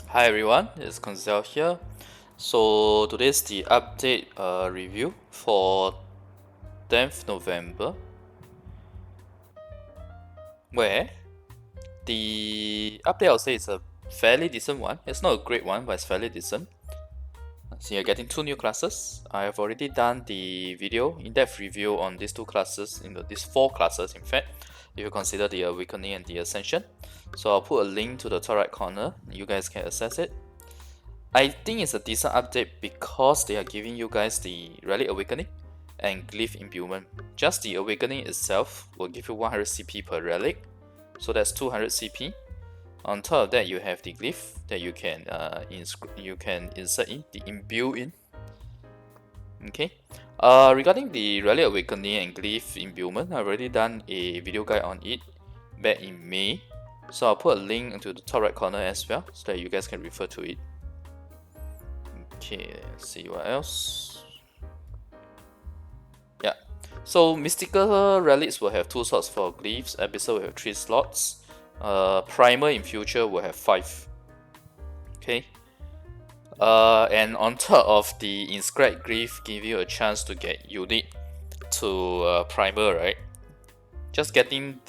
Hi everyone, it's Koinzell here. So today's the update review for 10th November, where the update I'll say is a fairly decent one. It's not a great one, but it's fairly decent. So you're getting two new classes. I have already done the video, in-depth review on these two classes, these four classes in fact, if you consider the Awakening and the Ascension. So I'll put a link to the top right corner, you guys can access it. I think it's a decent update because they are giving you guys the Relic Awakening and Glyph imbuement. Just the Awakening itself will give you 100 CP per Relic, so that's 200 CP. On top of that, you have the Glyph that you can insert in, the imbue in. Okay. Regarding the Relic Awakening and Glyph imbuement, I've already done a video guide on it back in May, so I'll put a link into the top right corner as well, so that you guys can refer to it. Okay, let's see what else. Yeah, so mystical relics will have 2 slots for glyphs, episode will have 3 slots, primer in future will have 5. Okay, and on top of the inscribed glyph, give you a chance to get unique to primer, right? Just getting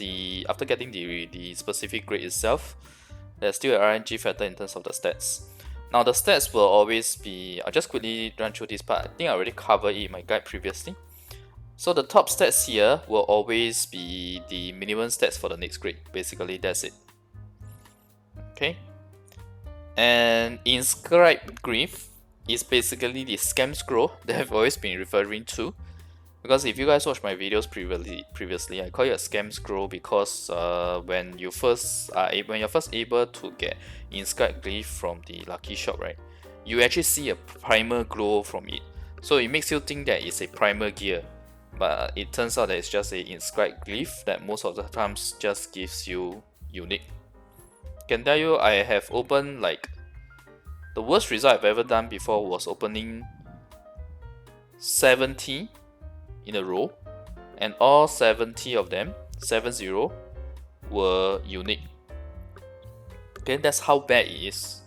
after getting the specific grade itself, there's still an RNG factor in terms of the stats. Now the stats will always be, I'll just quickly run through this part. I think I already covered it in my guide previously. So the top stats here will always be the minimum stats for the next grade. Basically that's it. Okay. And inscribed glyph is basically the scam scroll that I've always been referring to. Because if you guys watch my videos previously, I call it a scam scroll because when you're first able to get inscribed glyph from the lucky shop, right, you actually see a primer glow from it. So it makes you think that it's a primer gear, but it turns out that it's just a inscribed glyph that most of the times just gives you unique. Can tell you, I have opened, like, the worst result I've ever done before was opening 70 in a row, and all 70 of them, 70, were unique. Okay, that's how bad it is,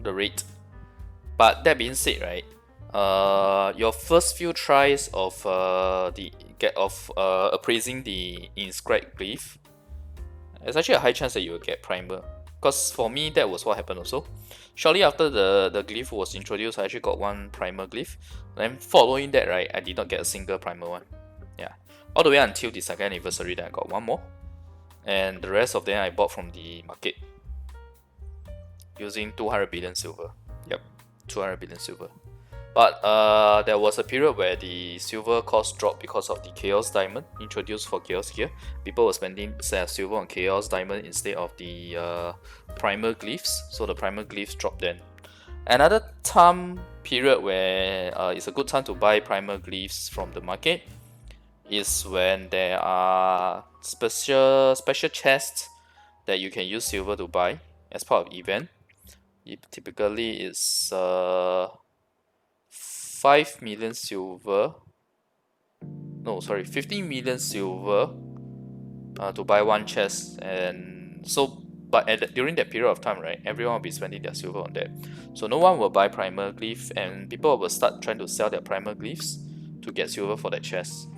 the rate. But that being said, right, your first few tries of appraising the inscribed glyph, there's actually a high chance that you will get primer. Because for me, that was what happened also. Shortly after the glyph was introduced, I actually got one primer glyph. Then following that, right, I did not get a single primer one. Yeah, all the way until the 2nd anniversary, then I got one more. And the rest of them I bought from the market using 200 billion silver. Yep, 200 billion silver. But there was a period where the silver cost dropped because of the Chaos Diamond introduced for Chaos Gear. People were spending silver on Chaos Diamond instead of the primer glyphs, so the primer glyphs dropped then. Another time period where it's a good time to buy primer glyphs from the market is when there are special chests that you can use silver to buy as part of event. It typically is 5 million silver. No, sorry, 15 million silver to buy one chest. And so, but during that period of time, right, everyone will be spending their silver on that. So no one will buy primer glyph, and people will start trying to sell their primer glyphs to get silver for that chest.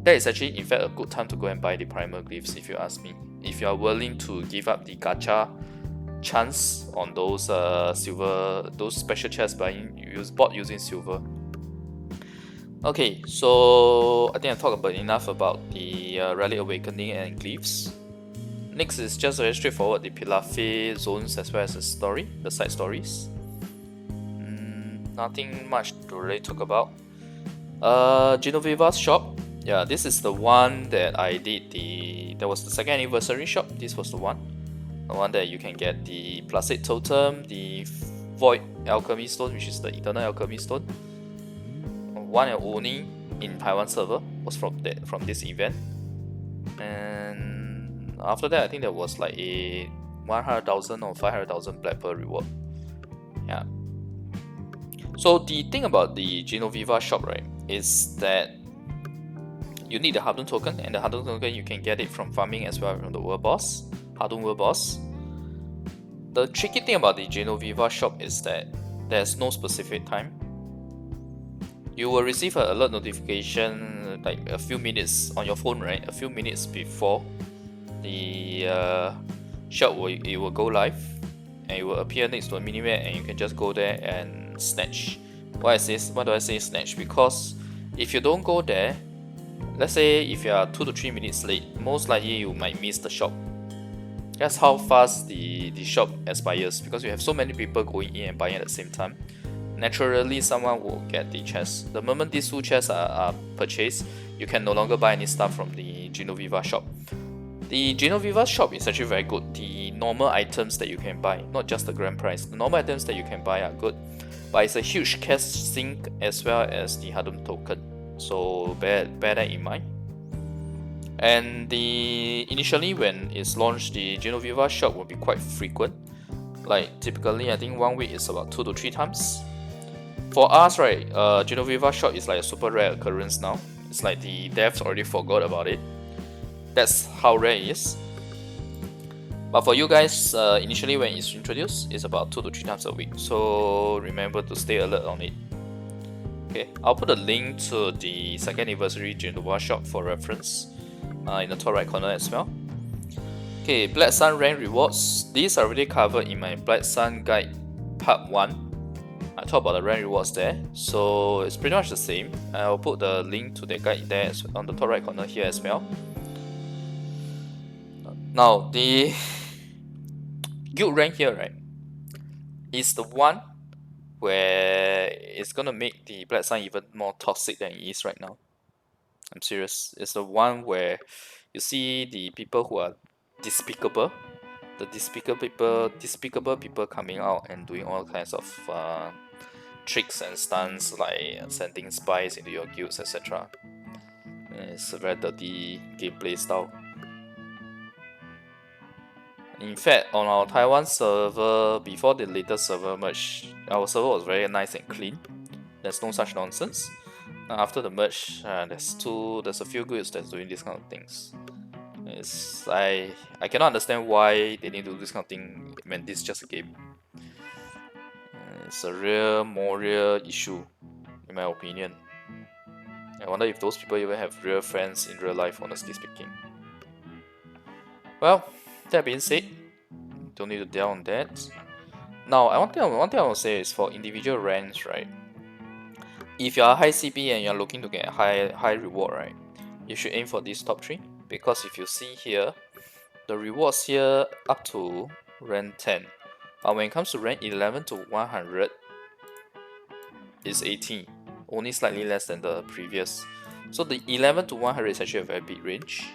That is actually, in fact, a good time to go and buy the primer glyphs, if you ask me. If you are willing to give up the gacha chance on those silver, those special chests bought using silver. Okay, so I think I talked enough about the Relic Awakening and Glyphs. Next is just very straightforward, the Pilafé zones as well as the side stories. Nothing much to really talk about. Genoveva's shop. Yeah, this is the one that I did that was the 2nd anniversary shop. This was the one that you can get the Placid Totem, the Void Alchemy Stone, which is the Eternal Alchemy Stone. One and only in Taiwan server was from this event. And after that, I think there was like a 100,000 or 500,000 Black Pearl reward. Yeah. So the thing about the Genoveva shop, right, is that you need the Hardun token, and the Hardun token you can get it from farming as well from the World Boss, Hardun World Boss. The tricky thing about the Genoveva shop is that there's no specific time. You will receive an alert notification like a few minutes on your phone, right? A few minutes before the shop will go live, and it will appear next to a minimap, and you can just go there and snatch. Why do I say snatch? Because if you don't go there, let's say if you are 2 to 3 minutes late, most likely you might miss the shop. That's how fast the shop expires, because you have so many people going in and buying at the same time. Naturally, someone will get the chest. The moment these 2 chests are purchased, you can no longer buy any stuff from the Genoveva shop. The Genoveva shop is actually very good. The normal items that you can buy, not just the grand prize, the normal items that you can buy are good, but it's a huge cash sink as well as the Hadum token, so bear that in mind. And initially when it's launched, the Genoveva shop will be quite frequent. Like typically, I think 1 week is about 2 to 3 times. For us, right, Genoveva shop is like a super rare occurrence now. It's like the devs already forgot about it. That's how rare it is. But for you guys, initially when it's introduced, it's about 2 to 3 times a week. So remember to stay alert on it. Okay, I'll put a link to the 2nd anniversary Genoveva shop for reference in the top right corner as well. Okay, Black Sun rank rewards. These are already covered in my Black Sun guide part 1. I talked about the rank rewards there, so it's pretty much the same. I'll put the link to the guide there on the top right corner here as well. Now, the guild rank here, right, is the one where it's gonna make the Black Sun even more toxic than it is right now. I'm serious. It's the one where you see the people who are despicable, the despicable people coming out and doing all kinds of tricks and stunts, like sending spies into your guilds, etc. It's a very dirty gameplay style. In fact, on our Taiwan server, before the latest server merge, our server was very nice and clean. There's no such nonsense. After the merge, there's a few guilds that's doing this kind of things. I cannot understand why they need to do this kind of thing when this is just a game. It's a real moral issue, in my opinion. I wonder if those people even have real friends in real life, honestly speaking. Well, that being said, don't need to dwell on that. Now, one thing I want to say is for individual ranks, right? If you are high CP and you are looking to get a high reward, right, you should aim for these top 3, because if you see here, the rewards here up to rank 10, but when it comes to rank 11 to 100, it's 80, only slightly less than the previous. So the 11 to 100 is actually a very big range.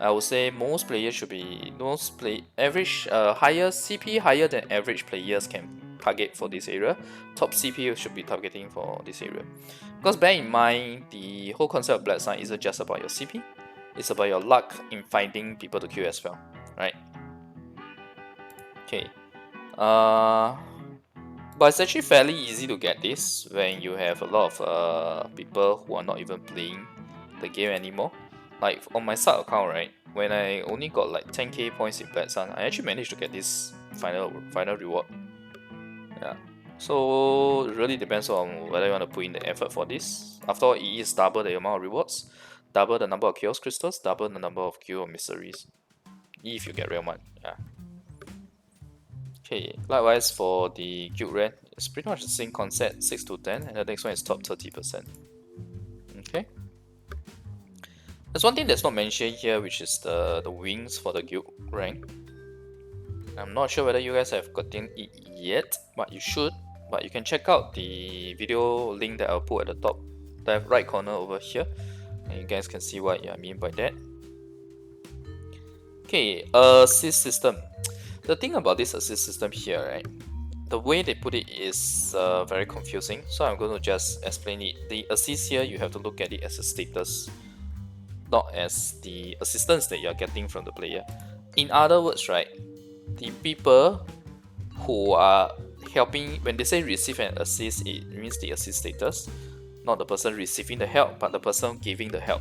I would say most players should be average higher CP higher than average players can target for this area. Top CP should be targeting for this area, because bear in mind the whole concept of Black Sun isn't just about your CP, it's about your luck in finding people to kill as well, right? Okay, but it's actually fairly easy to get this when you have a lot of people who are not even playing the game anymore. Like on my sub account, right, when I only got like 10k points in Black Sun, I actually managed to get this final reward. Yeah, so it really depends on whether you want to put in the effort for this. After all, it is double the amount of rewards, double the number of chaos crystals, double the number of guild mysteries, if you get real money. Yeah. Okay, likewise for the guild rank, it's pretty much the same concept, 6 to 10, and the next one is top 30%. Okay. There's one thing that's not mentioned here, which is the wings for the guild rank. I'm not sure whether you guys have gotten it yet, but you should. But you can check out the video link that I'll put at the top left right corner over here, and you guys can see what I mean by that. Okay, assist system. The thing about this assist system here, right, the way they put it is very confusing, so I'm going to just explain it. The assist here, you have to look at it as a status, not as the assistance that you're getting from the player. In other words, right, the people who are helping, when they say receive and assist, it means the assist status, not the person receiving the help, but the person giving the help.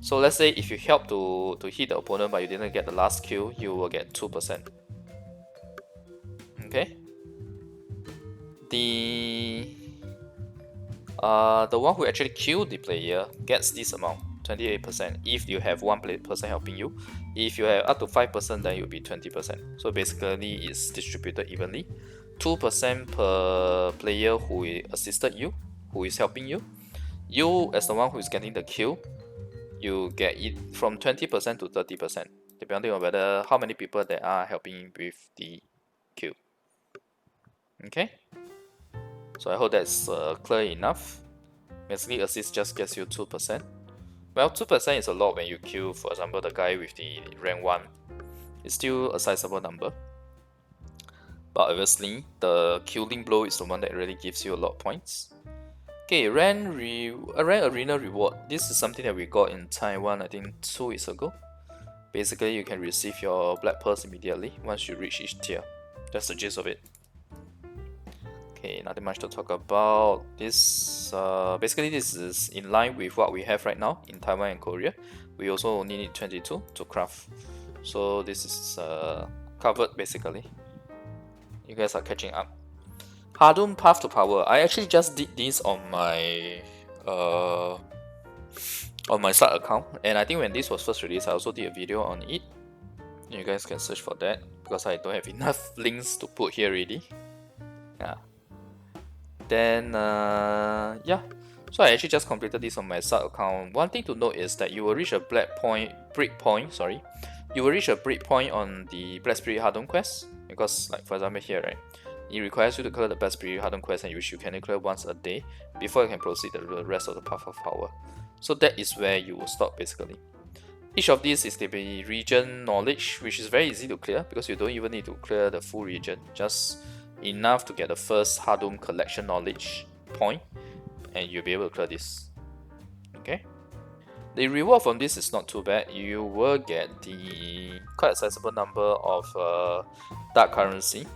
So let's say if you help to hit the opponent but you didn't get the last kill, you will get 2%. Okay. The one who actually killed the player gets this amount, 28%, if you have one person helping you. If you have up to 5%, then you'll be 20%. So basically it's distributed evenly. 2% per player who assisted you, who is helping you. You as the one who is getting the kill, you get it from 20% to 30%, depending on whether how many people that are helping with the kill. Okay, so I hope that's clear enough. Basically, assist just gets you 2%. Well, 2% is a lot when you kill, for example, the guy with the rank 1. It's still a sizable number. But obviously, the killing blow is the one that really gives you a lot of points. Okay, rank arena reward. This is something that we got in Taiwan, I think 2 weeks ago. Basically, you can receive your black pearls immediately once you reach each tier. That's the gist of it. Okay, nothing much to talk about. This basically this is in line with what we have right now in Taiwan and Korea. We also only need 22 to craft. So this is covered basically. You guys are catching up. Hadum Path to Power. I actually just did this on my side account, and I think when this was first released, I also did a video on it. You guys can search for that because I don't have enough links to put here already. Yeah. Then yeah, so I actually just completed this on my side account. One thing to note is that you will reach a breakpoint. You will reach a breakpoint on the Black Spirit Hadum quest, because like for example here, right, it requires you to clear the Black Spirit Hadum quest, and which you can clear once a day before you can proceed the rest of the Path of Power. So that is where you will stop basically. Each of these is the region knowledge, which is very easy to clear because you don't even need to clear the full region, just enough to get the first Hadum collection knowledge point, and you'll be able to clear this. Okay. The reward from this is not too bad. You will get the quite a sizable number of dark currency,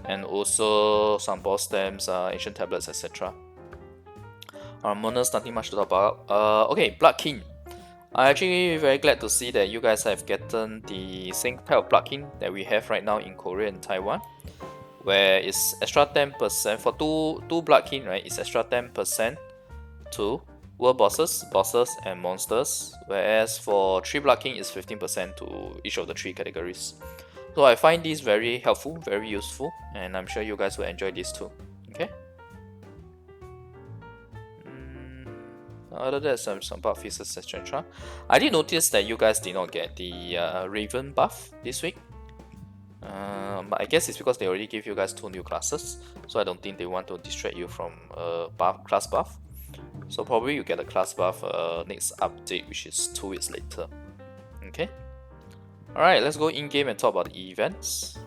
and also some boss stamps, ancient tablets, etc. Armoners, nothing much to talk about. Okay, Blood King. I'm actually very glad to see that you guys have gotten the same type of Blood King that we have right now in Korea and Taiwan, where it's extra 10% for two Blood King, right? It's extra 10% to world bosses, and monsters, whereas for 3 Blood King it's 15% to each of the 3 categories. So I find this very helpful, very useful, and I'm sure you guys will enjoy this too. Okay. Other than some buff pieces, etc. I did notice that you guys did not get the Raven buff this week. But I guess it's because they already gave you guys 2 new classes, so I don't think they want to distract you from class buff. So probably you get a class buff next update, which is 2 weeks later. Okay. Alright, let's go in game and talk about the events.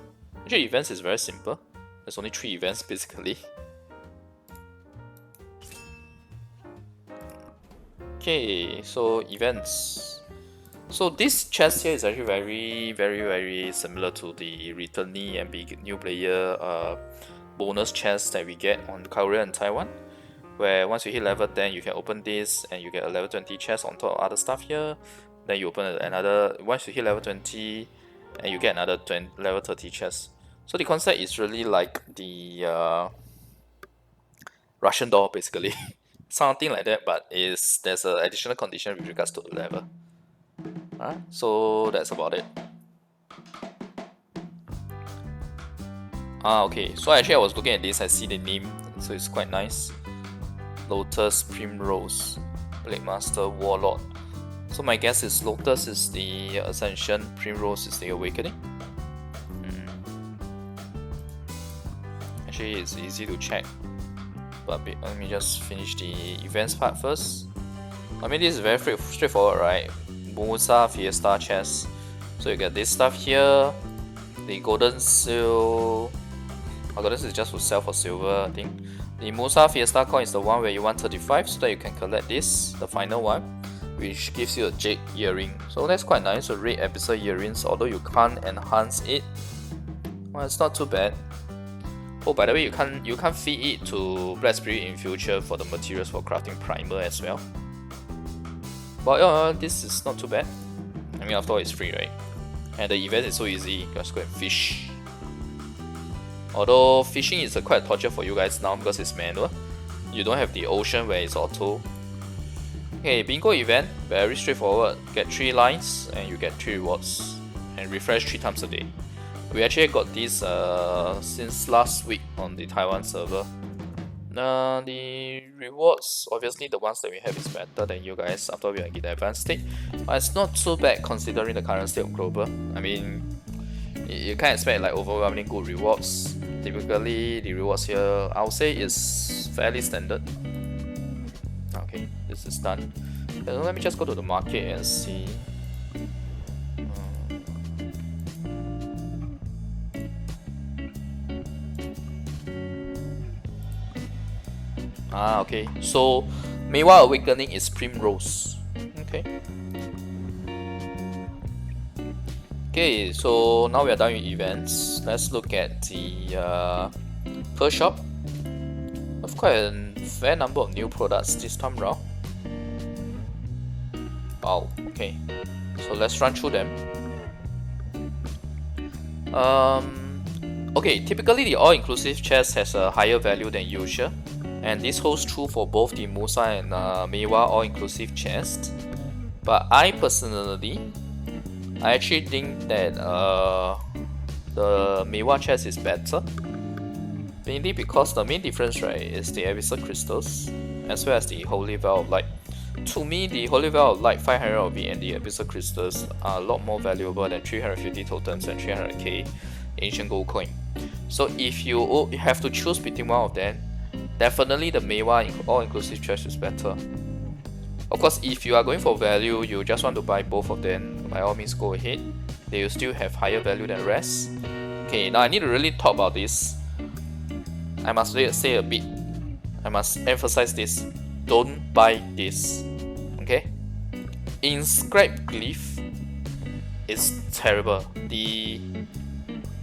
Actually, events is very simple. There's only 3 events basically. Okay, so events. So this chest here is actually very similar to the returnee and big new player bonus chest that we get on Korea and Taiwan, where once you hit level 10 you can open this and you get a level 20 chest on top of other stuff here. Then you open another, once you hit level 20 and you get another level 30 chest. So the concept is really like the Russian doll basically. Something like that, but there's an additional condition with regards to the level. Alright, so that's about it. Okay, so actually I was looking at this, I see the name, so it's quite nice. Lotus, Primrose, Blade Master, Warlord. So my guess is Lotus is the Ascension, Primrose is the Awakening. Actually it's easy to check, but let me just finish the events part first. I mean, this is very straightforward, right? Musa Fiesta chest. So you get this stuff here. The golden seal. Golden seal is just for sell for silver, I think. The Musa Fiesta coin is the one where you want 35, so that you can collect this, the final one, which gives you a jade earring. So that's quite nice. So red episode earrings, although you can't enhance it. Well, it's not too bad. Oh, by the way, you can't feed it to Black Spirit in future for the materials for crafting primer as well. But this is not too bad. I mean, after all, it's free, right? And the event is so easy. Just go and fish. Although fishing is quite torture for you guys now because it's manual. You don't have the ocean where it's auto. Okay, bingo event, very straightforward. Get 3 lines and you get 3 rewards. And refresh 3 times a day. We actually got this since last week on the Taiwan server. The rewards, obviously the ones that we have is better than you guys after we get the advanced state. But it's not so bad considering the current state of global. I mean, you can't expect like overwhelmingly good rewards. Typically the rewards here, I would say is fairly standard. Okay, this is done. Let me just go to the market and see. Okay, so Maehwa Awakening is Primrose. Okay, so now we are done with events. Let's look at the per shop. I've quite a fair number of new products this time round. Wow, okay, so let's run through them. Okay, typically the all-inclusive chest has a higher value than usual, and this holds true for both the Musa and Maehwa all-inclusive chest. But I personally, I actually think that the Maehwa chest is better, mainly because the main difference, right, is the Abyssal Crystals as well as the Holy Veil of Light. To me, the Holy Veil of Light 500 of it and the Abyssal Crystals are a lot more valuable than 350 totems and 300k ancient gold coin. So if you have to choose between one of them, definitely the Maehwa all-inclusive chest is better. Of course, if you are going for value, you just want to buy both of them, by all means go ahead. They will still have higher value than rest. Okay, now I need to really talk about this. I must say a bit. I must emphasize this. Don't buy this. Okay? Inscribed Glyph is terrible. The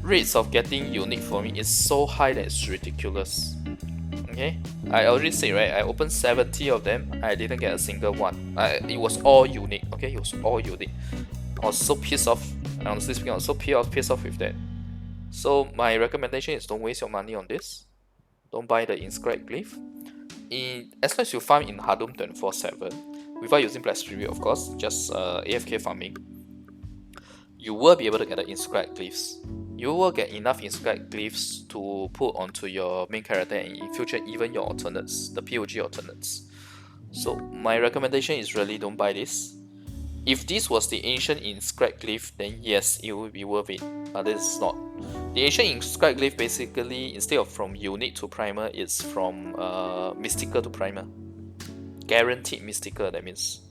rates of getting unique for me is so high that it's ridiculous. Okay, I already said, right, I opened 70 of them, I didn't get a single one. It was all unique. Okay, it was all unique. I was so pissed off. Honestly speaking, I was so pissed off with that. So my recommendation is don't waste your money on this. Don't buy the Inscribed Glyph. As long as you farm in Hadum 24/7 without using Black Spirit, of course, just AFK farming, you will be able to get the Inscribed Glyphs. You will get enough Inscribed Glyphs to put onto your main character and in future even your alternates, the POG alternates. So my recommendation is really don't buy this. If this was the ancient Inscribed Glyph, then yes, it would be worth it, but this is not. The ancient Inscribed Glyph basically, instead of from unique to primer, it's from mystical to primer. Guaranteed mystical, that means.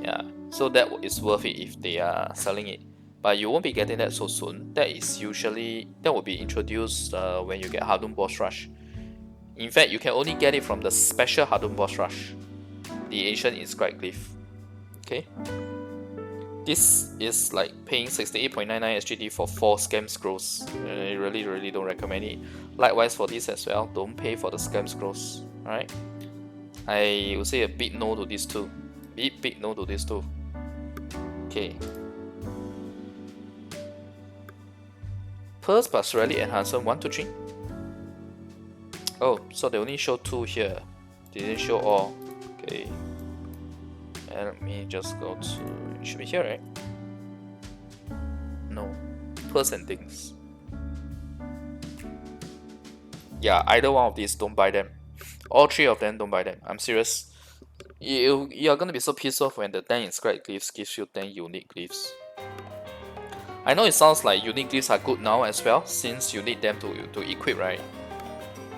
Yeah, so that is worth it if they are selling it. But you won't be getting that so soon. That will be introduced when you get Hadum Boss Rush. In fact, you can only get it from the special Hadum Boss Rush, the ancient Inscribed Glyph. Okay, this is like paying 68.99 SGD for 4 scam scrolls. I really don't recommend it. Likewise for this as well, don't pay for the scam scrolls. Alright, I would say a big no to this too. Big no to this too. Okay. Pearls plus Relic Enhancer 1 to 3. Oh, so they only show 2 here. They didn't show all. Okay. And let me just go to. It should be here, right? No. Pearls and things. Yeah, either one of these, don't buy them. All 3 of them, don't buy them. I'm serious. You're gonna be so pissed off when the 10 Inscribed Glyphs gives you 10 unique glyphs. I know it sounds like unique glyphs are good now as well, since you need them to equip, right?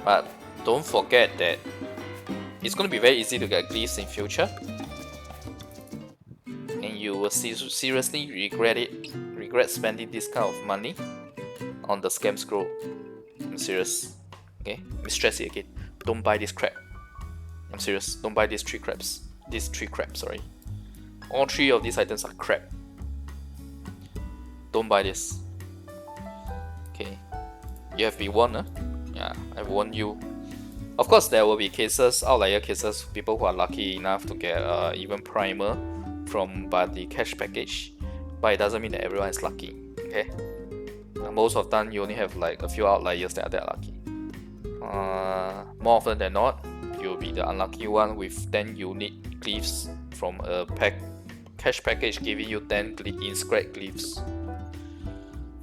But don't forget that it's going to be very easy to get glyphs in future, and you will seriously regret spending this kind of money on the scam scroll. I'm serious. Okay, let me stress it again. Don't buy this crap. I'm serious. Don't buy these 3 crabs. These 3 crabs, sorry. All 3 of these items are crap. Don't buy this. Okay, you have been warned, huh? Yeah, I've warned you. Of course, there will be cases, outlier cases, people who are lucky enough to get even primer from the cash package, but it doesn't mean that everyone is lucky. Okay, most of the time you only have like a few outliers that are that lucky. More often than not, you'll be the unlucky one with 10 unique glyphs from a cash package giving you 10 inscribed glyphs.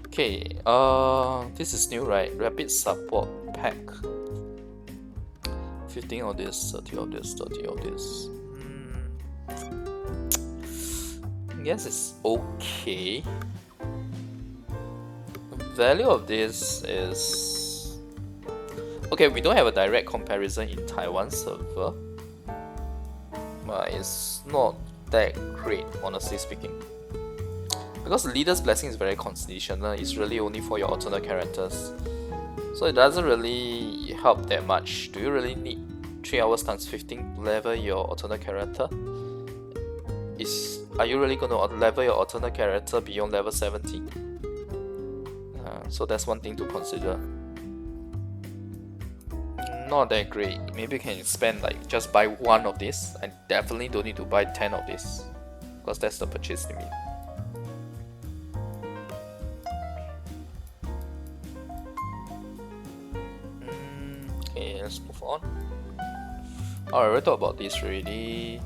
Okay, this is new, right? Rapid support pack. 15 of this, 30 of this, 30 of this. I guess it's okay. The value of this is okay. We don't have a direct comparison in Taiwan server, but it's not that great, honestly speaking. Because the leader's blessing is very conditional. It's really only for your alternate characters, so it doesn't really help that much. Do you really need 3 hours times 15 to level your alternate character? Are you really going to level your alternate character beyond level 70? So that's one thing to consider. Not that great. Maybe you can spend like just buy 1 of this, and definitely don't need to buy 10 of this, because that's the purchase limit. Okay, let's move on. I already thought about this already.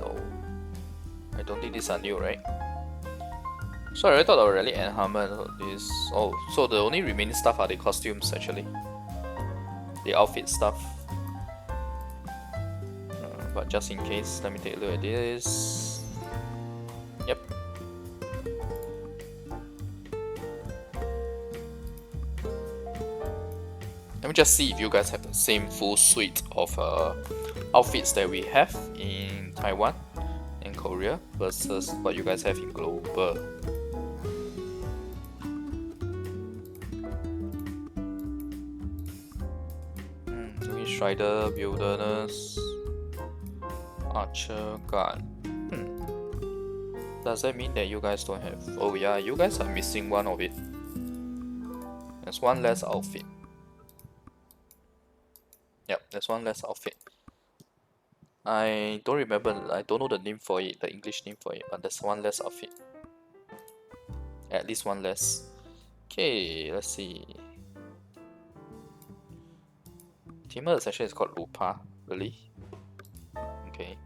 No, I don't think these are new, right? So I already thought of Relic and Harmon. This. Oh, so the only remaining stuff are the costumes actually, the outfit stuff. But just in case, let me take a look at this. Yep. Let me just see if you guys have the same full suite of outfits that we have in Taiwan and Korea versus what you guys have in global. Strider, Wilderness, Archer, Guard. Does that mean that you guys don't have? Oh yeah, you guys are missing one of it. There's one less outfit. Yep, there's one less outfit. I don't remember, I don't know the name for it, the English name for it, but there's one less outfit. At least one less. Okay, let's see. Teamer section is called Lupa, really? Okay.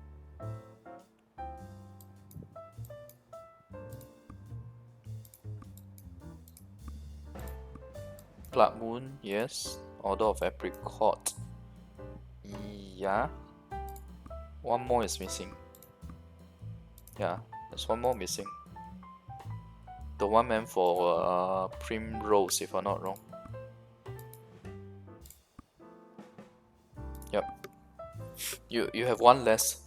Blood Moon, yes. Order of Apricot. Yeah. One more is missing. Yeah, there's one more missing. The one meant for Primrose, if I'm not wrong. Yep. You have one less.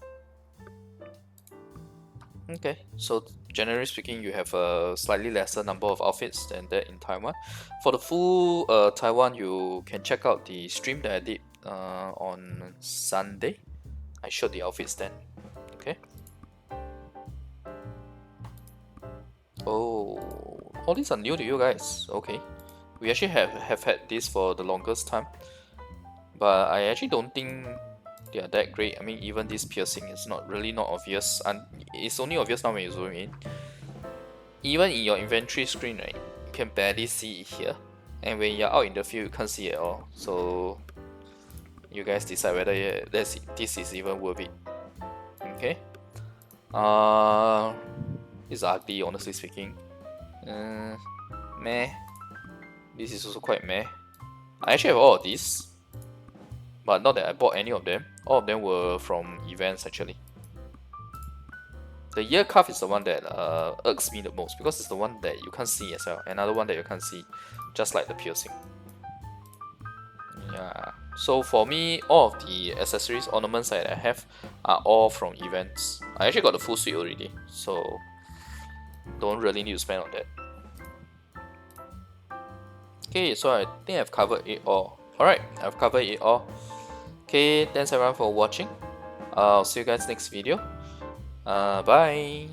Okay, so generally speaking, you have a slightly lesser number of outfits than that in Taiwan. For the full Taiwan, you can check out the stream that I did on Sunday. I showed the outfits then. Okay. Oh, all these are new to you guys. Okay. We actually have had this for the longest time, but I actually don't think they are that great. I mean, even this piercing is not obvious, and it's only obvious now when you zoom in. Even in your inventory screen, right, you can barely see it here, and when you're out in the field, you can't see it at all. So you guys decide whether this is even worth it. Okay. It's ugly, honestly speaking. Meh. This is also quite meh. I actually have all of these, but not that I bought any of them. All of them were from events actually. The ear cuff is the one that irks me the most, because it's the one that you can't see as well. Another one that you can't see, just like the piercing. Yeah. So for me, all of the accessories, ornaments that I have are all from events. I actually got the full suite already, so don't really need to spend on that. Okay, so I think I've covered it all. Alright, I've covered it all. Okay, thanks everyone for watching. I'll see you guys next video. Bye.